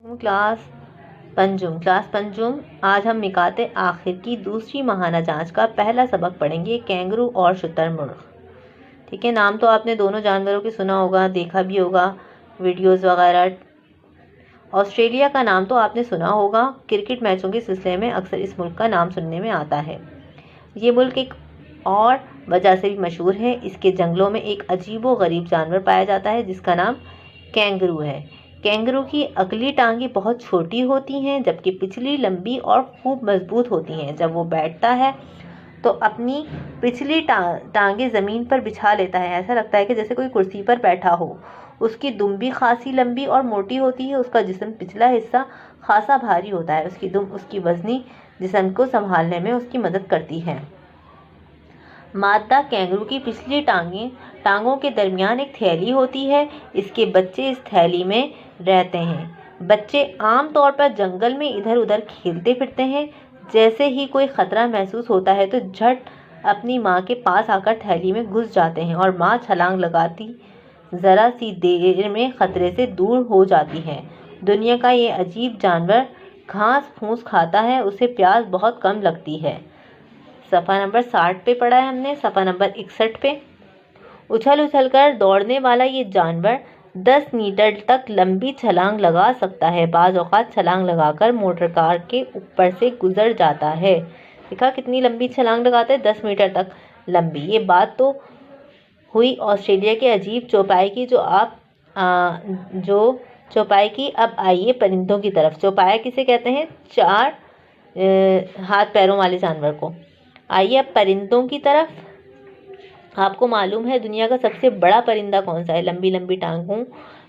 Class पंजुम। आज हम मिकात आखिर की दूसरी माहाना जांच का पहला सबक पढ़ेंगे, कैंगरू और शुतुरमुर्ग। ठीक है, नाम तो आपने दोनों जानवरों के सुना होगा, देखा भी होगा वीडियोस वगैरह। ऑस्ट्रेलिया का नाम तो आपने सुना होगा, क्रिकेट मैचों के सिलसिले में अक्सर इस मुल्क का नाम सुनने में आता है। ये मुल्क एक और वजह से भी मशहूर है, इसके जंगलों में एक अजीबो गरीब जानवर पाया जाता है जिसका नाम कैंगरू है। कैंगरू की अगली टांगें बहुत छोटी होती हैं जबकि पिछली लंबी और खूब मजबूत होती हैं। जब वो बैठता है तो अपनी पिछली टांगें ज़मीन पर बिछा लेता है, ऐसा लगता है कि जैसे कोई कुर्सी पर बैठा हो। उसकी दुम भी खासी लंबी और मोटी होती है। उसका जिस्म पिछला हिस्सा खासा भारी होता है। उसकी दुम उसकी वज़नी जिस्म को संभालने में उसकी मदद करती है। मादा कैंगरू की पिछली टांगों के दरमियान एक थैली होती है। इसके बच्चे इस थैली में रहते हैं। बच्चे आम तौर पर जंगल में इधर उधर खेलते फिरते हैं। जैसे ही कोई खतरा महसूस होता है तो झट अपनी माँ के पास आकर थैली में घुस जाते हैं और माँ छलांग लगाती ज़रा सी देर में खतरे से दूर हो जाती है। दुनिया का ये अजीब जानवर घास फूस खाता है, उसे प्यास बहुत कम लगती है। सफ़ा नंबर 60 पे पढ़ा है हमने। सफ़ा नंबर 61 पे, उछल उछल कर दौड़ने वाला ये जानवर 10 मीटर तक लंबी छलांग लगा सकता है। बाज़ औक़ात छलांग लगाकर मोटर कार के ऊपर से गुजर जाता है। देखा कितनी लंबी छलांग लगाता है, 10 मीटर तक लंबी। ये बात तो हुई ऑस्ट्रेलिया के अजीब चौपाई की, जो चौपाई की। अब आइए परिंदों की तरफ। चौपाया किसे कहते हैं? 4 हाथ पैरों वाले जानवर को। आइए अब परिंदों की तरफ। आपको मालूम है दुनिया का सबसे बड़ा परिंदा कौन सा है? लंबी लंबी टांगों,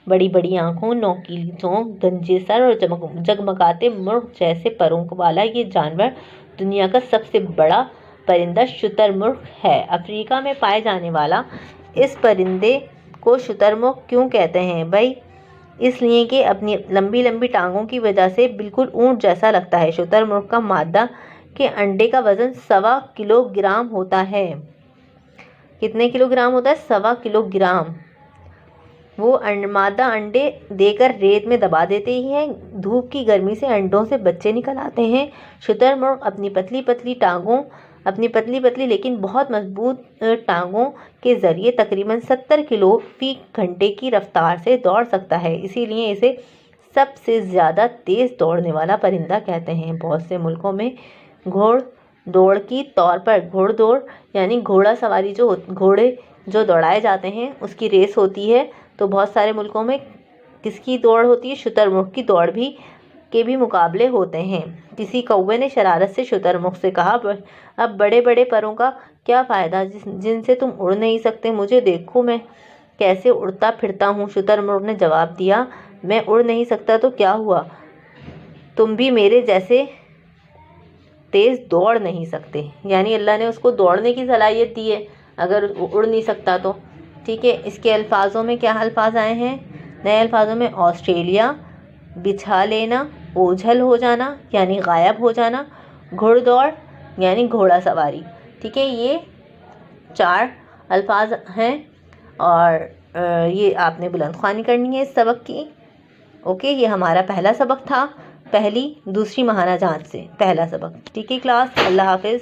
बड़ी बड़ी आंखों, नोकीली चोंच, गंजे सर और जगमगाते मुर्ग जैसे परों वाला ये जानवर दुनिया का सबसे बड़ा परिंदा शुतुरमुर्ग है। अफ्रीका में पाए जाने वाला इस परिंदे को शुतुरमुर्ग क्यों कहते हैं भाई? इसलिए कि अपनी लंबी लंबी टांगों की वजह से बिल्कुल ऊंट जैसा लगता है। शुतुरमुर्ग का मादा के अंडे का वजन 1.25 किलोग्राम होता है। कितने किलोग्राम होता है? 1.25 किलोग्राम। वो मादा अंडे देकर रेत में दबा देते ही हैं। धूप की गर्मी से अंडों से बच्चे निकल आते हैं। शुतुरमुर्ग अपनी पतली पतली लेकिन बहुत मजबूत टांगों के ज़रिए तकरीबन 70 किलो फी घंटे की रफ्तार से दौड़ सकता है। इसीलिए इसे सबसे ज़्यादा तेज़ दौड़ने वाला परिंदा कहते हैं। बहुत से मुल्कों में घोड़दौड़ की तौर पर, घोड़दौड़ यानी घोड़ा सवारी, घोड़े जो दौड़ाए जाते हैं उसकी रेस होती है। तो बहुत सारे मुल्कों में किसकी दौड़ होती है? शुतुरमुर्ग की दौड़ के भी मुकाबले होते हैं। किसी कौवे ने शरारत से शुतुरमुर्ग से कहा, अब बड़े बड़े परों का क्या फ़ायदा जिनसे तुम उड़ नहीं सकते? मुझे देखो मैं कैसे उड़ता फिरता हूँ। शुतुरमुर्ग ने जवाब दिया, मैं उड़ नहीं सकता तो क्या हुआ, तुम भी मेरे जैसे तेज़ दौड़ नहीं सकते। यानी अल्लाह ने उसको दौड़ने की सलाहियत दी है अगर उड़ नहीं सकता तो। ठीक है, इसके अल्फाजों में क्या अल्फाज आए हैं? नए अल्फाजों में ऑस्ट्रेलिया, बिछा लेना, ओझल हो जाना यानी गायब हो जाना, घुड़दौड़ यानी घोड़ा सवारी। ठीक है, ये 4 अल्फाज हैं और ये आपने बुलंदख्वानी करनी है इस सबक की। ओके, ये हमारा पहला सबक था, दूसरी माहाना जांच से पहला सबक। ठीक है क्लास, अल्लाह हाफिज़।